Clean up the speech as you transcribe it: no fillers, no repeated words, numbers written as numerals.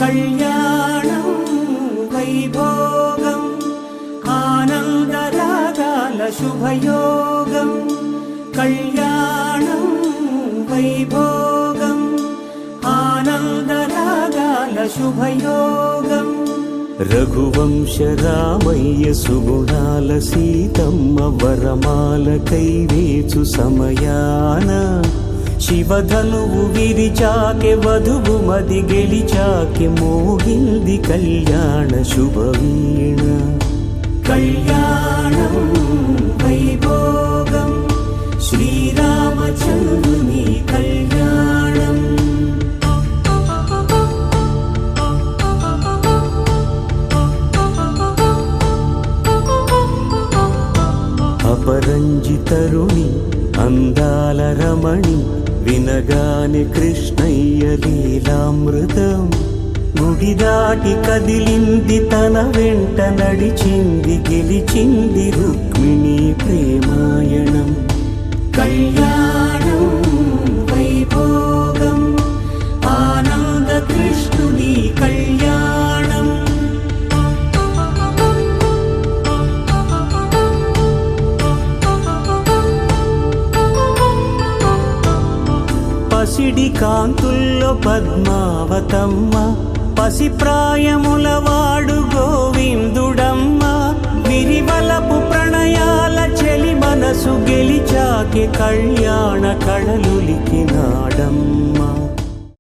కళ్యాణం వైభోగం ఆనందరాగాల శుభయోగం కళ్యాణం వైభోగం ఆనందరాగాల శుభయోగం రఘువంశ రామయ్య సుగుణాల సీతమ్మ వరమాల కైవేచు సమయాన శివధనువు విరిచాకె వధువు మది గెలిచాకె మోగింది కళ్యాణ శుభవీణ కళ్యాణం వైభోగం శ్రీరామచంద్రుని కళ్యాణం అపరంజి తరుణి అందాల రమణి వినగానే కృష్ణయ్య లీలామృతం గుడి దాటి కదిలింది తన వెంట నడిచింది గెలిచింది రుక్మిణి ప్రేమాయణం కళ్యాణం వైభోగం ఆనంద కృష్ణుని కళ్యాణం పసిడి కాంతుల్లో పద్మావతమ్మ పసిప్రాయముల వాడు గోవిందుడమ్మ విరివలపు ప్రణయాల చెలి మనసు గెలిచాకే కళ్యాణ కళలులికినాడమ్మ